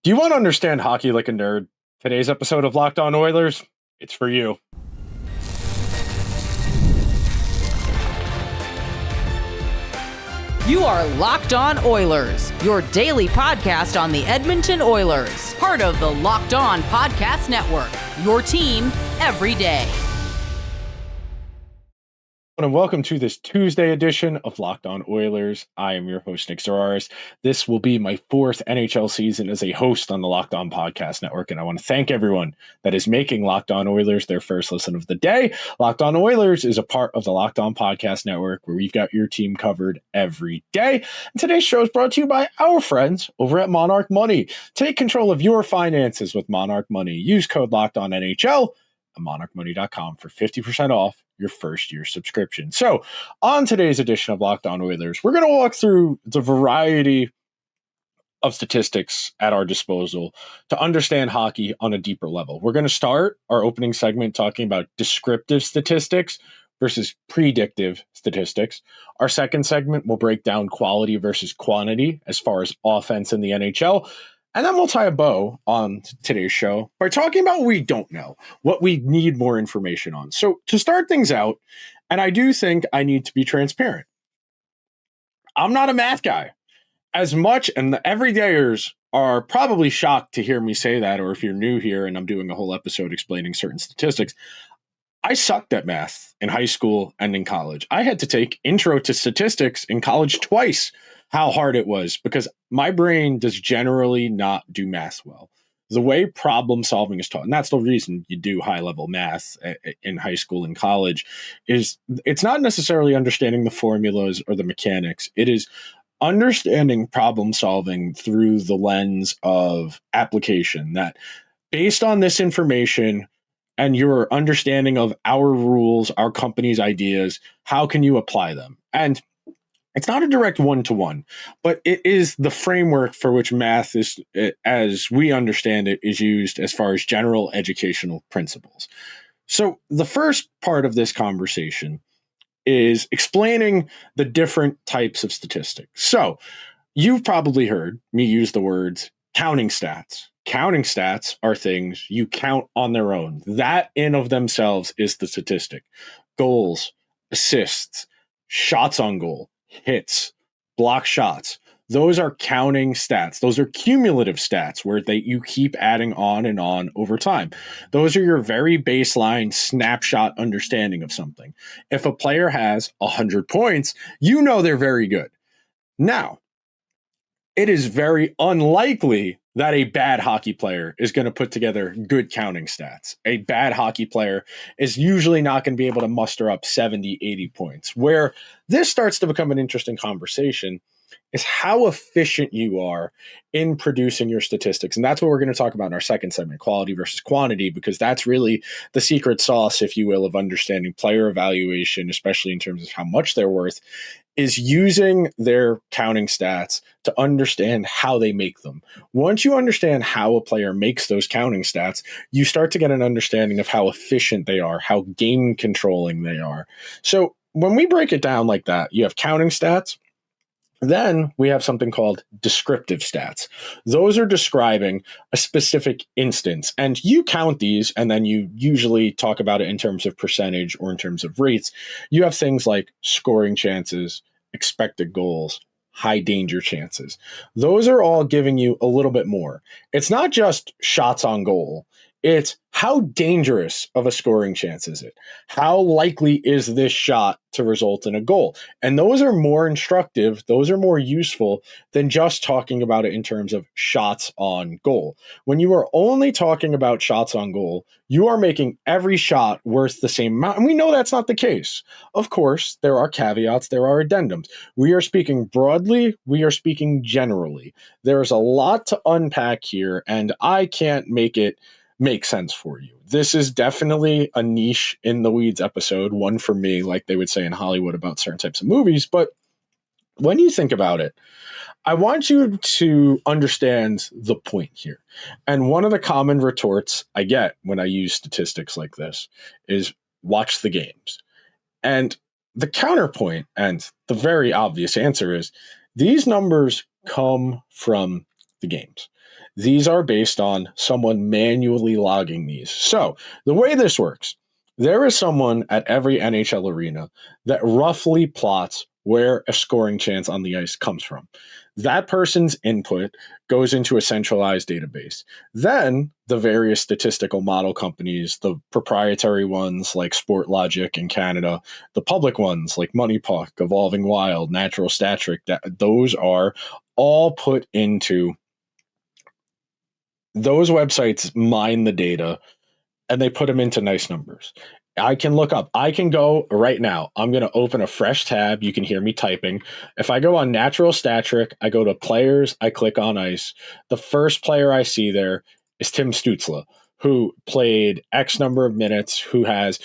Do you want to understand hockey like a nerd? Today's episode of Locked On Oilers, it's for you. You are Locked On Oilers, your daily podcast on the Edmonton Oilers, part of the Locked On Podcast Network, your team every day. And welcome to this Tuesday edition of Locked On Oilers. I am your host, Nick Zararis. This will be my fourth NHL season as a host on the Locked On Podcast Network, and I want to thank everyone that is making Locked On Oilers their first listen of the day. Locked On Oilers is a part of the Locked On Podcast Network, where we've got your team covered every day. And today's show is brought to you by our friends over at Monarch Money. Take control of your finances with Monarch Money. Use code LOCKEDONNHL at monarchmoney.com for 50% off your first year subscription. So on today's edition of Locked On Oilers, we're going to walk through the variety of statistics at our disposal to understand hockey on a deeper level. We're going to start our opening segment talking about descriptive statistics versus predictive statistics. Our second segment will break down quality versus quantity as far as offense in the NHL. And then we'll tie a bow on today's show by talking about what we don't know, what we need more information on. So to start things out, and I do think I need to be transparent, I'm not a math guy as much, and the everydayers are probably shocked to hear me say that, or if you're new here and I'm doing a whole episode explaining certain statistics, I sucked at math in high school and in college. I had to take intro to statistics in college twice. How hard it was, because my brain does generally not do math well. The way problem solving is taught, and that's the reason you do high level math in high school and college, is it's not necessarily understanding the formulas or the mechanics. It is understanding problem solving through the lens of application, that based on this information and your understanding of our rules, our company's ideas, how can you apply them? And it's not a direct one-to-one, but it is the framework for which math is, as we understand it, is used as far as general educational principles. So the first part of this conversation is explaining the different types of statistics. So you've probably heard me use the words counting stats. Counting stats are things you count on their own. That in of themselves is the statistic. Goals, assists, shots on goal, hits, block shots. Those are counting stats. Those are cumulative stats where you keep adding on and on over time. Those are your very baseline snapshot understanding of something. If a player has 100 points, you know they're very good. Now, it is very unlikely that a bad hockey player is going to put together good counting stats. A bad hockey player is usually not going to be able to muster up 70, 80 points. Where this starts to become an interesting conversation is how efficient you are in producing your statistics. And that's what we're going to talk about in our second segment, quality versus quantity, because that's really the secret sauce, if you will, of understanding player evaluation, especially in terms of how much they're worth, is using their counting stats to understand how they make them. Once you understand how a player makes those counting stats, you start to get an understanding of how efficient they are, how game controlling they are. So when we break it down like that, you have counting stats. Then we have something called descriptive stats. Those are describing a specific instance, and you count these, and then you usually talk about it in terms of percentage or in terms of rates. You have things like scoring chances, expected goals, high danger chances. Those are all giving you a little bit more. It's not just shots on goal. It's how dangerous of a scoring chance is it? How likely is this shot to result in a goal? And those are more instructive. Those are more useful than just talking about it in terms of shots on goal. When you are only talking about shots on goal, you are making every shot worth the same amount. And we know that's not the case. Of course, there are caveats. There are addendums. We are speaking broadly. We are speaking generally. There is a lot to unpack here, and I can't make it make sense for you. This is definitely a niche in the weeds episode, one for me, like they would say in Hollywood about certain types of movies. But when you think about it, I want you to understand the point here. And one of the common retorts I get when I use statistics like this is watch the games. And the counterpoint and the very obvious answer is these numbers come from the games. These are based on someone manually logging these. So the way this works, there is someone at every NHL arena that roughly plots where a scoring chance on the ice comes from. That person's input goes into a centralized database. Then the various statistical model companies, the proprietary ones like SportLogic in Canada, the public ones like MoneyPuck, Evolving Wild, Natural Stat Trick, those are all put into those websites, mine the data, and they put them into nice numbers. I can look up. I can go right now. I'm going to open a fresh tab. You can hear me typing. If I go on Natural Stat Trick, I go to players, I click on ice. The first player I see there is Tim Stützle, who played X number of minutes, who has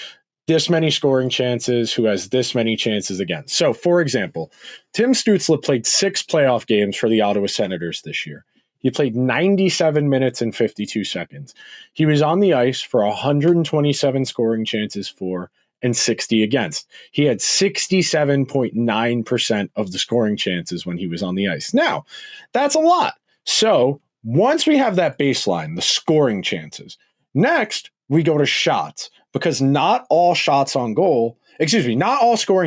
this many scoring chances, who has this many chances against. So, for example, Tim Stützle played 6 playoff games for the Ottawa Senators this year. He played 97 minutes and 52 seconds. He was on the ice for 127 scoring chances for and 60 against. He had 67.9% of the scoring chances when he was on the ice. Now, that's a lot. So once we have that baseline, the scoring chances, next we go to shots, because not all scoring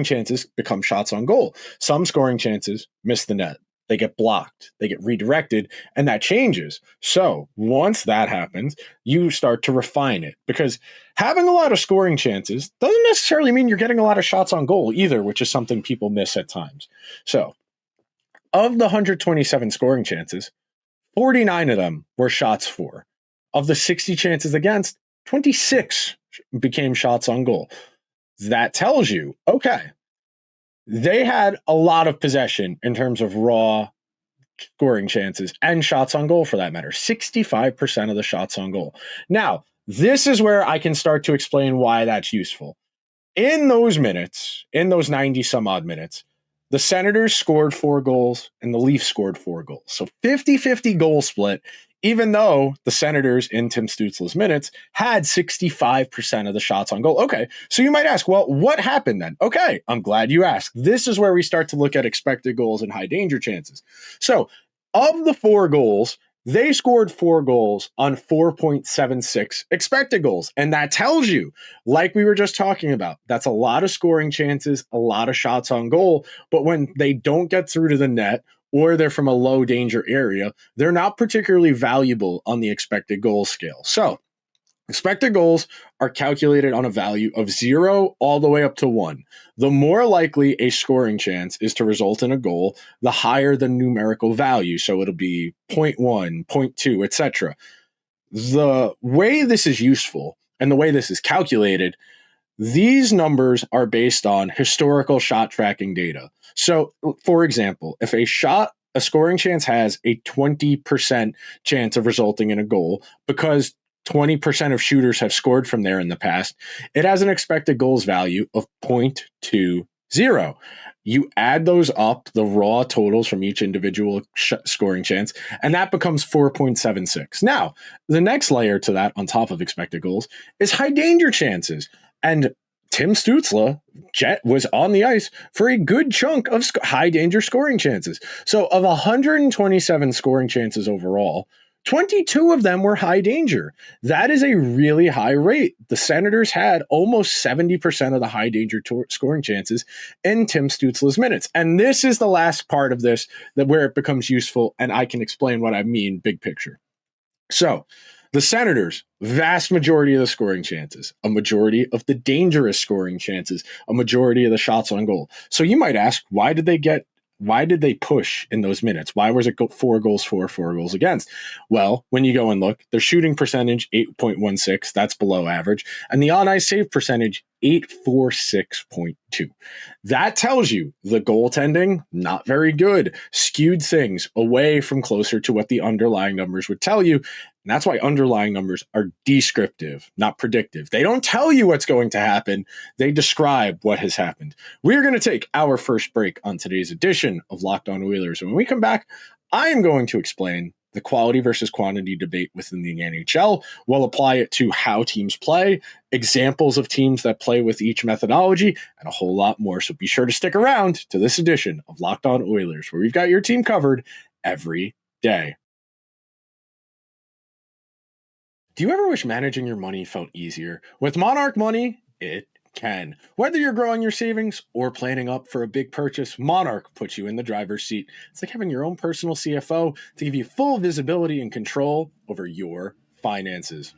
chances become shots on goal. Some scoring chances miss the net. They get blocked, they get redirected, and that changes. So once that happens, you start to refine it, because having a lot of scoring chances doesn't necessarily mean you're getting a lot of shots on goal either, which is something people miss at times. So of the 127 scoring chances, 49 of them were shots for. Of the 60 chances against, 26 became shots on goal. That tells you, okay, they had a lot of possession in terms of raw scoring chances and shots on goal, for that matter. 65% of the shots on goal. Now, this is where I can start to explain why that's useful. In those minutes, in those 90 some odd minutes, the Senators scored 4 goals and the Leafs scored 4 goals. So 50-50 goal split, even though the Senators in Tim Stützle's minutes had 65% of the shots on goal. Okay, so you might ask, well, what happened then? Okay, I'm glad you asked. This is where we start to look at expected goals and high danger chances. So of the 4 goals, they scored 4 goals on 4.76 expected goals. And that tells you, like we were just talking about, that's a lot of scoring chances, a lot of shots on goal. But when they don't get through to the net, or they're from a low danger area, they're not particularly valuable on the expected goal scale. So expected goals are calculated on a value of 0 all the way up to 1. The more likely a scoring chance is to result in a goal, the higher the numerical value. So it'll be 0.1, 0.2, etc. The way this is useful and the way this is calculated, these numbers are based on historical shot tracking data. So, for example, if a scoring chance has a 20% chance of resulting in a goal, because 20% of shooters have scored from there in the past, it has an expected goals value of 0.20. You add those up, the raw totals from each individual scoring chance, and that becomes 4.76. Now, the next layer to that, on top of expected goals, is high danger chances. And Tim Stützle was on the ice for a good chunk of high danger scoring chances. So of 127 scoring chances overall, 22 of them were high danger. That is a really high rate. The Senators had almost 70% of the high danger scoring chances in Tim Stützle's minutes. And this is the last part of this where it becomes useful, and I can explain what I mean big picture. So the Senators, vast majority of the scoring chances, a majority of the dangerous scoring chances, a majority of the shots on goal. So you might ask, why did they push in those minutes? Why was it 4 goals for, 4 goals against? Well, when you go and look, their shooting percentage, 8.16, that's below average. And the on-ice save percentage, 846.2. That tells you the goaltending, not very good, skewed things away from closer to what the underlying numbers would tell you. And that's why underlying numbers are descriptive, not predictive. They don't tell you what's going to happen. They describe what has happened. We're going to take our first break on today's edition of Locked On Oilers. And when we come back, I am going to explain the quality versus quantity debate within the NHL. We'll apply it to how teams play, examples of teams that play with each methodology, and a whole lot more. So be sure to stick around to this edition of Locked On Oilers, where we've got your team covered every day. Do you ever wish managing your money felt easier? With Monarch Money, it can. Whether you're growing your savings or planning up for a big purchase, Monarch puts you in the driver's seat. It's like having your own personal CFO to give you full visibility and control over your finances.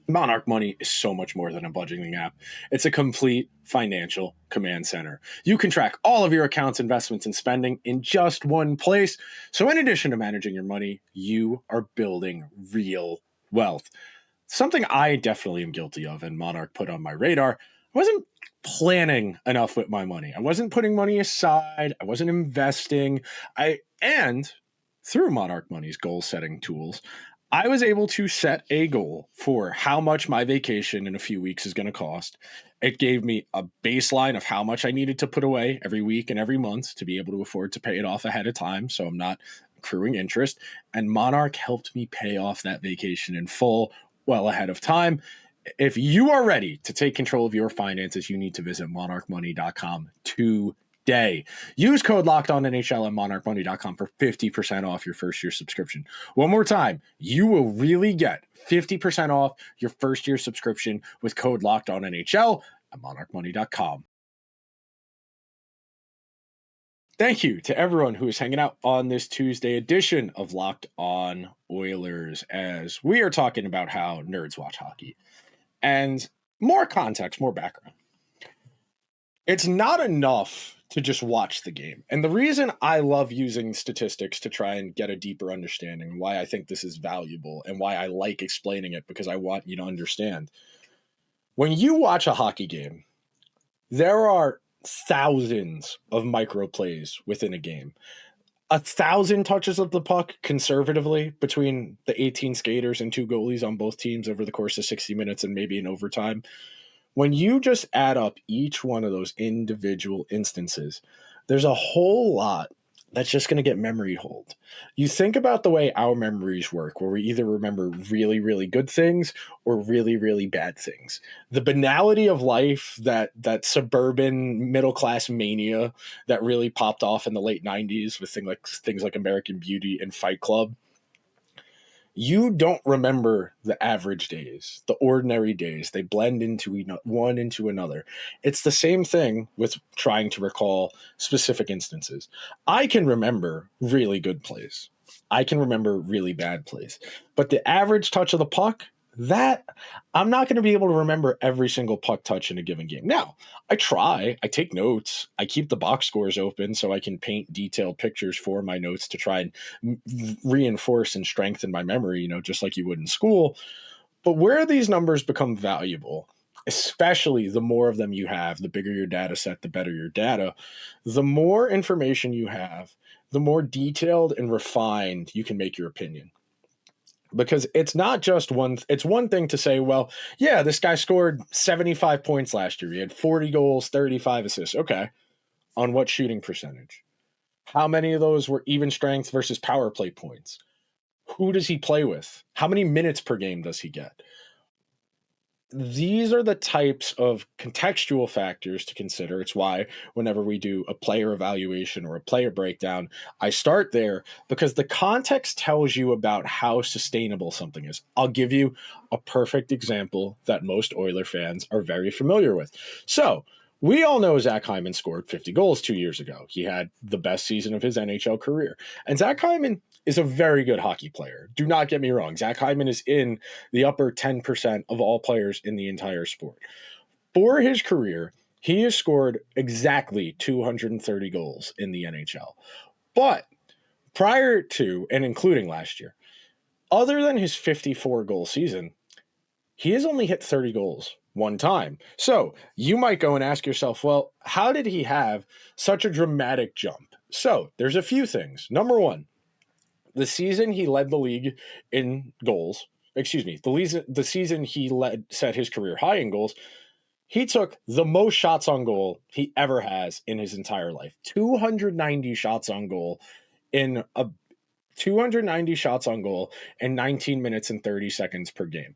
Monarch Money is so much more than a budgeting app. It's a complete financial command center. You can track all of your accounts, investments, and spending in just one place. So in addition to managing your money, you are building real wealth. Something I definitely am guilty of, and Monarch put on my radar. I wasn't planning enough with my money. I wasn't putting money aside. I wasn't investing. And through Monarch Money's goal setting tools, I was able to set a goal for how much my vacation in a few weeks is going to cost. It gave me a baseline of how much I needed to put away every week and every month to be able to afford to pay it off ahead of time, so I'm not accruing interest. And Monarch helped me pay off that vacation in full well ahead of time. If you are ready to take control of your finances, you need to visit monarchmoney.com today. Use code LOCKEDONNHL at monarchmoney.com for 50% off your first year subscription. One more time, you will really get 50% off your first year subscription with code LOCKEDONNHL at monarchmoney.com. Thank you to everyone who is hanging out on this Tuesday edition of Locked On Oilers, as we are talking about how nerds watch hockey. And more context, more background. It's not enough to just watch the game. And the reason I love using statistics to try and get a deeper understanding, why I think this is valuable, and why I like explaining it, because I want you to understand. When you watch a hockey game, there are thousands of micro plays within a game. 1,000 touches of the puck conservatively between the 18 skaters and 2 goalies on both teams over the course of 60 minutes and maybe in overtime. When you just add up each one of those individual instances, there's a whole lot that's just going to get memory hold. You think about the way our memories work, where we either remember really, really good things or really, really bad things. The banality of life, that suburban middle-class mania that really popped off in the late 90s with things like American Beauty and Fight Club. You don't remember the average days, the ordinary days. They blend into one into another. It's the same thing with trying to recall specific instances. I can remember really good plays. I can remember really bad plays. But the average touch of the puck, that I'm not going to be able to remember every single puck touch in a given game. Now, I take notes, I keep the box scores open so I can paint detailed pictures for my notes to try and reinforce and strengthen my memory, just like you would in school. But where these numbers become valuable, especially the more of them you have, the bigger your data set, the better your data, the more information you have, the more detailed and refined you can make your opinion. Because it's not just it's one thing to say, well, yeah, this guy scored 75 points last year. He had 40 goals, 35 assists. Okay. On what shooting percentage? How many of those were even strength versus power play points? Who does he play with? How many minutes per game does he get? These are the types of contextual factors to consider. It's why whenever we do a player evaluation or a player breakdown, I start there because the context tells you about how sustainable something is. I'll give you a perfect example that most Oiler fans are very familiar with. So we all know Zach Hyman scored 50 goals 2 years ago. He had the best season of his NHL career. And Zach Hyman is a very good hockey player. Do not get me wrong. Zach Hyman is in the upper 10% of all players in the entire sport. For his career, he has scored exactly 230 goals in the NHL. But prior to and including last year, other than his 54-goal season, he has only hit 30 goals one time. So you might go and ask yourself, well, how did he have such a dramatic jump? So there's a few things. Number one, the season he led the league in goals, the season he set his career high in goals, he took the most shots on goal he ever has in his entire life. 290 shots on goal in 19 minutes and 30 seconds per game.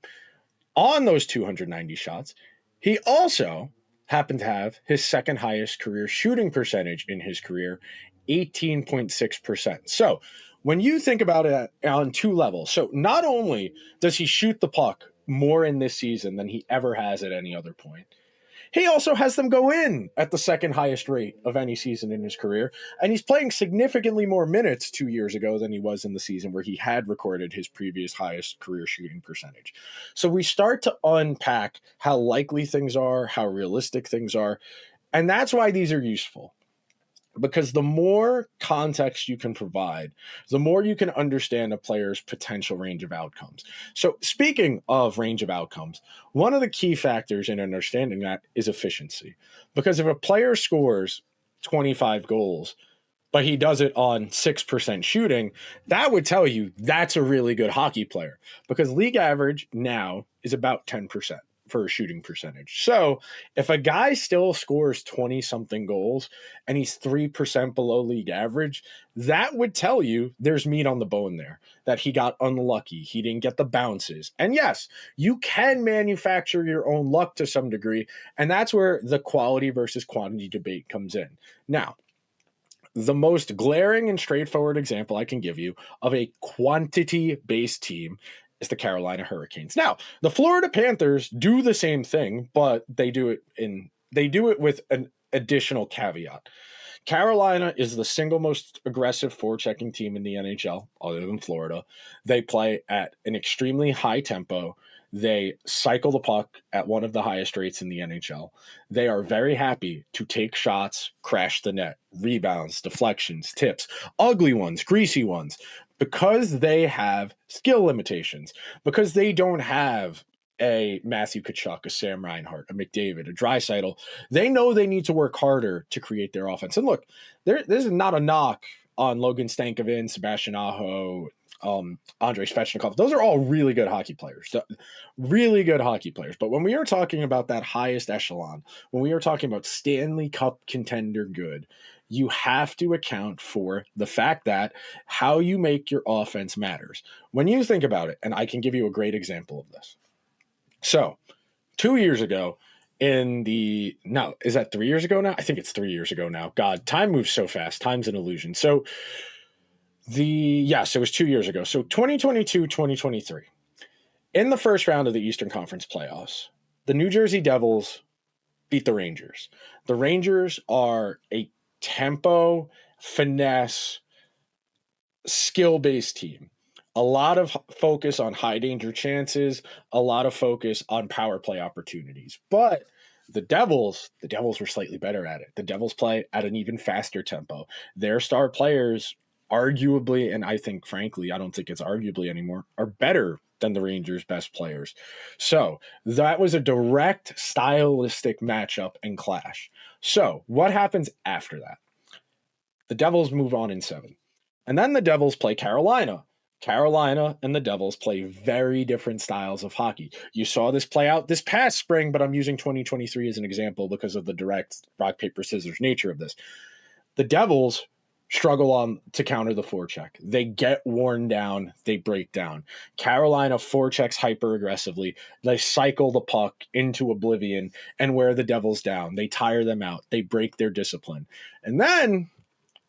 On those 290 shots, he also happened to have his second highest career shooting percentage in his career, 18.6%. So when you think about it on two levels, so not only does he shoot the puck more in this season than he ever has at any other point. He also has them go in at the second highest rate of any season in his career, and he's playing significantly more minutes 2 years ago than he was in the season where he had recorded his previous highest career shooting percentage. So we start to unpack how likely things are, how realistic things are, and that's why these are useful. Because the more context you can provide, the more you can understand a player's potential range of outcomes. So speaking of range of outcomes, one of the key factors in understanding that is efficiency. Because if a player scores 25 goals, but he does it on 6% shooting, that would tell you that's a really good hockey player. Because league average now is about 10% for a shooting percentage. So if a guy still scores 20 something goals and he's 3% below league average, that would tell you there's meat on the bone there, that he got unlucky. He didn't get the bounces. And yes, you can manufacture your own luck to some degree. And that's where the quality versus quantity debate comes in. Now, the most glaring and straightforward example I can give you of a quantity-based team is the Carolina Hurricanes. Now, the Florida Panthers do the same thing, but they do it with an additional caveat. Carolina is the single most aggressive forechecking team in the NHL, other than Florida. They play at an extremely high tempo. They cycle the puck at one of the highest rates in the NHL. They are very happy to take shots, crash the net, rebounds, deflections, tips, ugly ones, greasy ones, because they have skill limitations, because they don't have a Matthew Tkachuk, a Sam Reinhart, a McDavid, a Draisaitl. They know they need to work harder to create their offense. And look, this is not a knock on Logan Stankoven, Sebastian Aho, Andrei Svechnikov. Those are all really good hockey players. Really good hockey players. But when we are talking about that highest echelon, when we are talking about Stanley Cup contender good, you have to account for the fact that how you make your offense matters. When you think about it, and I can give you a great example of this. So 2 years ago, is that 3 years ago now? I think it's 3 years ago now. God, time moves so fast. Time's an illusion. So it was 2 years ago. So 2022, 2023. In the first round of the Eastern Conference playoffs, the New Jersey Devils beat the Rangers. The Rangers are a tempo, finesse, skill-based team. A lot of focus on high danger chances, a lot of focus on power play opportunities. But the Devils were slightly better at it. The Devils play at an even faster tempo. Their star players arguably, and I think frankly, I don't think it's arguably anymore, are better than the Rangers' best players. So that was a direct stylistic matchup and clash. So what happens after that? The Devils move on in 7. And then the Devils play Carolina. Carolina and the Devils play very different styles of hockey. You saw this play out this past spring, but I'm using 2023 as an example because of the direct rock, paper, scissors nature of this. The Devils struggle to counter the forecheck. They get worn down. They break down. Carolina forechecks hyper aggressively. They cycle the puck into oblivion and wear the Devils down. They tire them out. They break their discipline. And then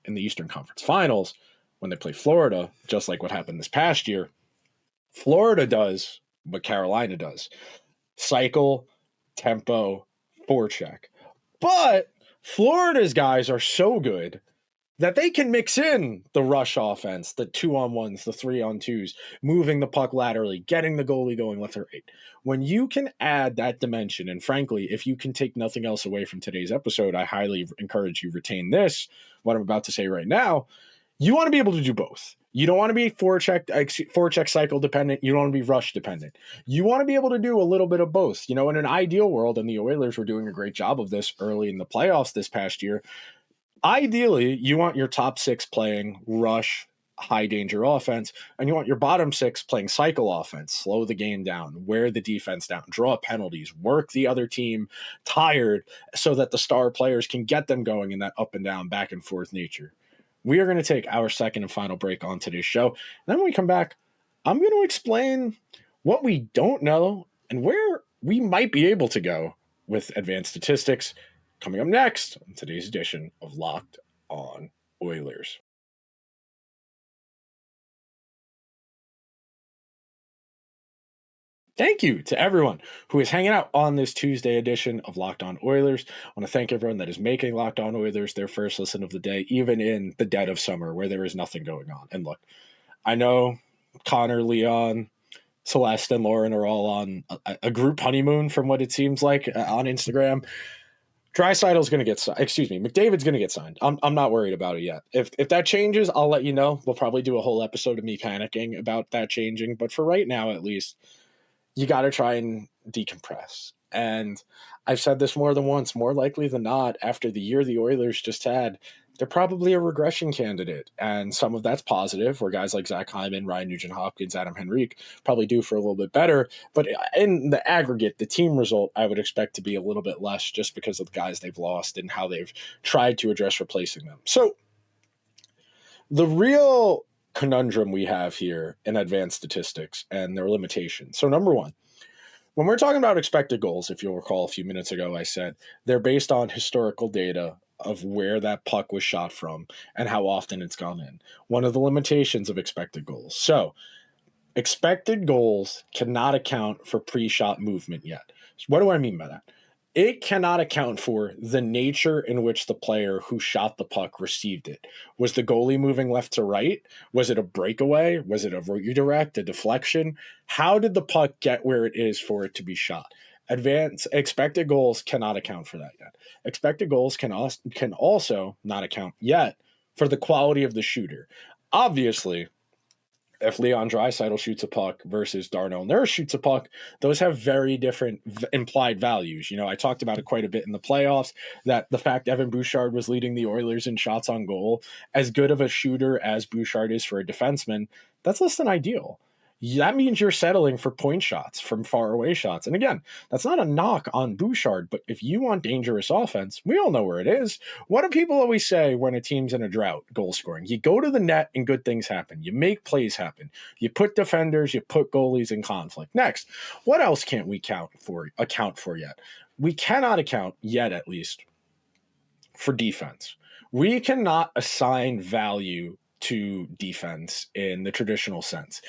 in the Eastern Conference Finals, when they play Florida, just like what happened this past year, Florida does what Carolina does. Cycle, tempo, forecheck. But Florida's guys are so good that they can mix in the rush offense, the 2-on-1s, the 3-on-2s, moving the puck laterally, getting the goalie going left or right. When you can add that dimension, and frankly, if you can take nothing else away from today's episode, I highly encourage you retain what I'm about to say right now. You want to be able to do both. You don't want to be forecheck cycle dependent. You don't want to be rush dependent. You want to be able to do a little bit of both. In an ideal world, and the Oilers were doing a great job of this early in the playoffs this past year, ideally, you want your top 6 playing rush, high danger offense, and you want your bottom 6 playing cycle offense, slow the game down, wear the defense down, draw penalties, work the other team tired so that the star players can get them going in that up and down, back and forth nature. We are going to take our second and final break on today's show. And then when we come back, I'm going to explain what we don't know and where we might be able to go with advanced statistics. Coming up next on today's edition of Locked On Oilers. Thank you to everyone who is hanging out on this Tuesday edition of Locked On Oilers. I want to thank everyone that is making Locked On Oilers their first listen of the day, even in the dead of summer where there is nothing going on. And look, I know Connor, Leon, Celeste, and Lauren are all on a group honeymoon from what it seems like on Instagram. Draisaitl's going to get signed. Excuse me, McDavid's going to get signed. I'm not worried about it yet. If that changes, I'll let you know. We'll probably do a whole episode of me panicking about that changing. But for right now, at least, you got to try and decompress. And I've said this more than once, more likely than not, after the year the Oilers just had, they're probably a regression candidate. And some of that's positive, where guys like Zach Hyman, Ryan Nugent-Hopkins, Adam Henrique probably do for a little bit better. But in the aggregate, the team result, I would expect to be a little bit less just because of the guys they've lost and how they've tried to address replacing them. So the real conundrum we have here in advanced statistics and their limitations. So number one, when we're talking about expected goals, if you'll recall a few minutes ago, I said they're based on historical data of where that puck was shot from and how often it's gone in. One of the limitations of expected goals. So expected goals cannot account for pre-shot movement yet. So what do I mean by that? It cannot account for the nature in which the player who shot the puck received it. Was the goalie moving left to right? Was it a breakaway? Was it a redirect, a deflection? How did the puck get where it is for it to be shot? Advanced expected goals cannot account for that yet. Expected goals can also not account yet for the quality of the shooter. Obviously, if Leon Draisaitl shoots a puck versus Darnell Nurse shoots a puck, those have very different implied values. You know, I talked about it quite a bit in the playoffs, that the fact Evan Bouchard was leading the Oilers in shots on goal, as good of a shooter as Bouchard is for a defenseman, that's less than ideal. That means you're settling for point shots from far away shots. And again, that's not a knock on Bouchard, but if you want dangerous offense, we all know where it is. What do people always say when a team's in a drought, goal scoring? You go to the net and good things happen. You make plays happen. You put defenders, you put goalies in conflict. Next, what else can't we account for yet? We cannot account yet, at least, for defense. We cannot assign value to defense in the traditional sense.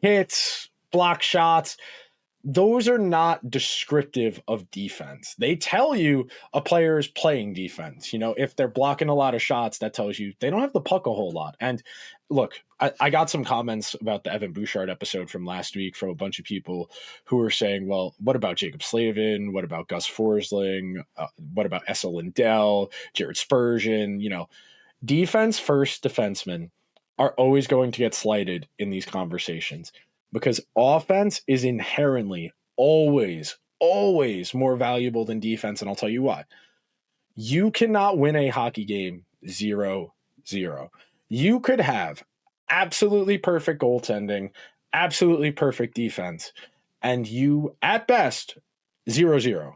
Hits, block shots, those are not descriptive of defense. They tell you a player is playing defense. You know, if they're blocking a lot of shots, that tells you they don't have the puck a whole lot. And look, I got some comments about the Evan Bouchard episode from last week from a bunch of people who were saying, well, what about Jacob Slavin? What about Gus Forsling? What about Essa Lindell, Jared Spurgeon? You know, defense first defensemen are always going to get slighted in these conversations because offense is inherently always more valuable than defense. And I'll tell you why. You cannot win a hockey game 0-0. You could have absolutely perfect goaltending, absolutely perfect defense, and you, at best, 0-0.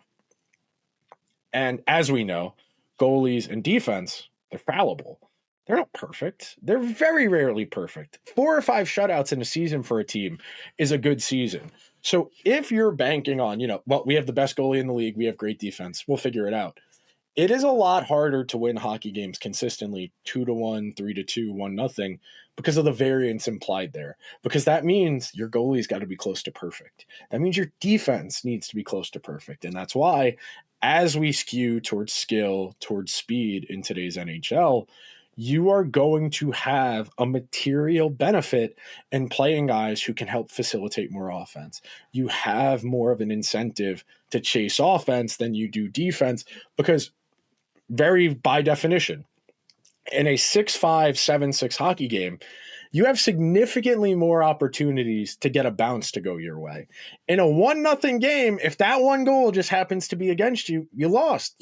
And as we know, goalies and defense, they're fallible. They're not perfect. They're very rarely perfect. 4 or 5 shutouts in a season for a team is a good season. So if you're banking on, well, we have the best goalie in the league, we have great defense, we'll figure it out. It is a lot harder to win hockey games consistently 2-1, 3-2, 1-0 because of the variance implied there. Because that means your goalie's got to be close to perfect. That means your defense needs to be close to perfect. And that's why as we skew towards skill, towards speed in today's NHL, you are going to have a material benefit in playing guys who can help facilitate more offense. You have more of an incentive to chase offense than you do defense because by definition, in a 6-5, 7-6 hockey game, you have significantly more opportunities to get a bounce to go your way. In a 1-0 game, if that one goal just happens to be against you, you lost.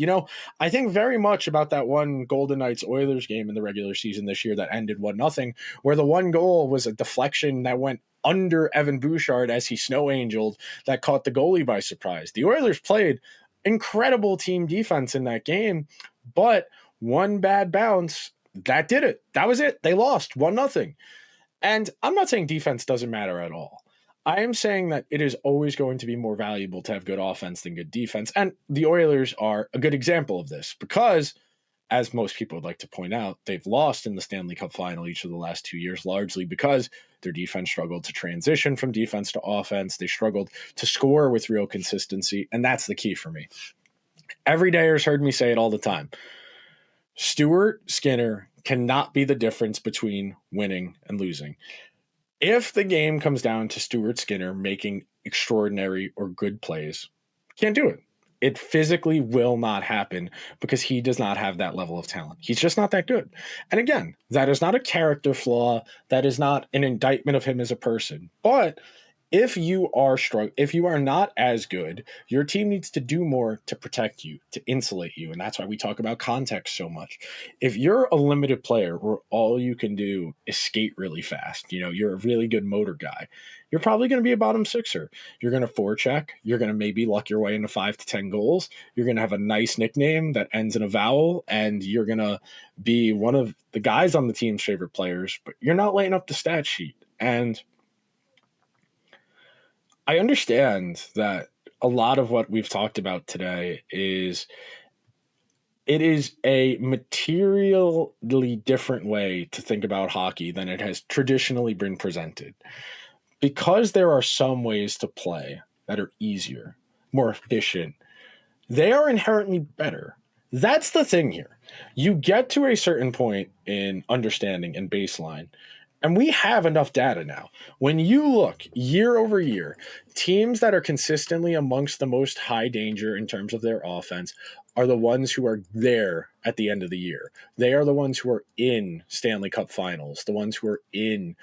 I think very much about that one Golden Knights Oilers game in the regular season this year that ended 1-0, where the one goal was a deflection that went under Evan Bouchard as he snow angeled that caught the goalie by surprise. The Oilers played incredible team defense in that game, but one bad bounce, that did it. That was it. They lost 1-0. And I'm not saying defense doesn't matter at all. I am saying that it is always going to be more valuable to have good offense than good defense. And the Oilers are a good example of this because as most people would like to point out, they've lost in the Stanley Cup final each of the last 2 years, largely because their defense struggled to transition from defense to offense. They struggled to score with real consistency, and that's the key for me. Everydayers heard me say it all the time. Stuart Skinner cannot be the difference between winning and losing. If the game comes down to Stuart Skinner making extraordinary or good plays, can't do it. It physically will not happen because he does not have that level of talent. He's just not that good. And again, that is not a character flaw. That is not an indictment of him as a person. But if you are not as good, your team needs to do more to protect you, to insulate you. And that's why we talk about context so much. If you're a limited player where all you can do is skate really fast, you're a really good motor guy, you're probably going to be a bottom sixer. You're going to forecheck. You're going to maybe luck your way into 5 to 10 goals. You're going to have a nice nickname that ends in a vowel, and you're going to be one of the guys on the team's favorite players, but you're not laying up the stat sheet. And I understand that a lot of what we've talked about today is a materially different way to think about hockey than it has traditionally been presented. Because there are some ways to play that are easier, more efficient, they are inherently better. That's the thing here. You get to a certain point in understanding and baseline, and we have enough data now. When you look year over year, teams that are consistently amongst the most high danger in terms of their offense are the ones who are there at the end of the year. They are the ones who are in Stanley Cup finals, the ones who are in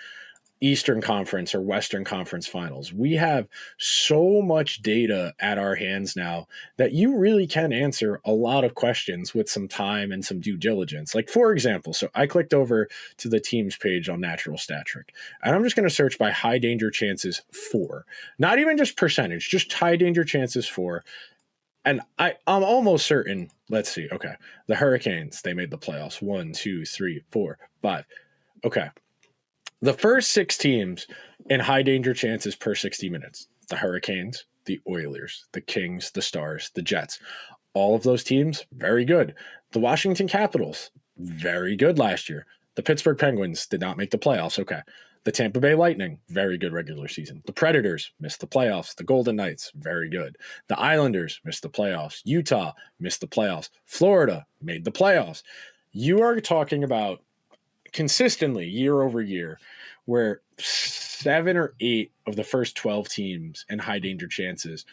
Eastern Conference or Western Conference finals. We have so much data at our hands now that you really can answer a lot of questions with some time and some due diligence. Like, for example, so I clicked over to the teams page on Natural Stat Trick, and I'm just going to search by high danger chances for, not even just percentage, just high danger chances for. And I'm almost certain, let's see, okay, the Hurricanes, they made the playoffs, 1, 2, 3, 4, 5. Okay. The first 6 teams in high danger chances per 60 minutes, the Hurricanes, the Oilers, the Kings, the Stars, the Jets, all of those teams, very good. The Washington Capitals, very good last year. The Pittsburgh Penguins did not make the playoffs. Okay. The Tampa Bay Lightning, very good regular season. The Predators missed the playoffs. The Golden Knights, very good. The Islanders missed the playoffs. Utah missed the playoffs. Florida made the playoffs. You are talking about consistently year over year where 7 or 8 of the first 12 teams in high danger chances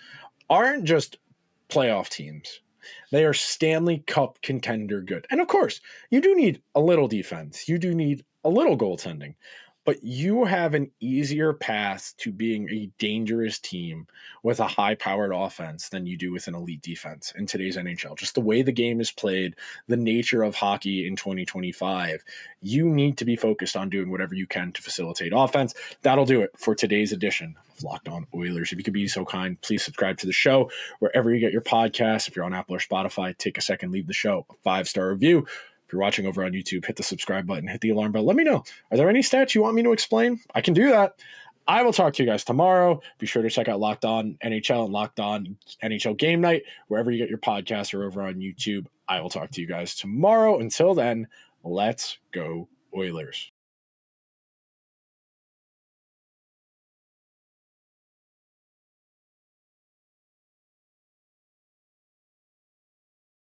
aren't just playoff teams. They are Stanley Cup contender good. And of course, you do need a little defense. You do need a little goaltending. But you have an easier path to being a dangerous team with a high-powered offense than you do with an elite defense in today's NHL. Just the way the game is played, the nature of hockey in 2025, you need to be focused on doing whatever you can to facilitate offense. That'll do it for today's edition of Locked On Oilers. If you could be so kind, please subscribe to the show wherever you get your podcasts. If you're on Apple or Spotify, take a second, leave the show a 5-star review. If you're watching over on YouTube, hit the subscribe button, hit the alarm bell. Let me know. Are there any stats you want me to explain? I can do that. I will talk to you guys tomorrow. Be sure to check out Locked On NHL and Locked On NHL Game Night, wherever you get your podcasts or over on YouTube. I will talk to you guys tomorrow. Until then, let's go Oilers.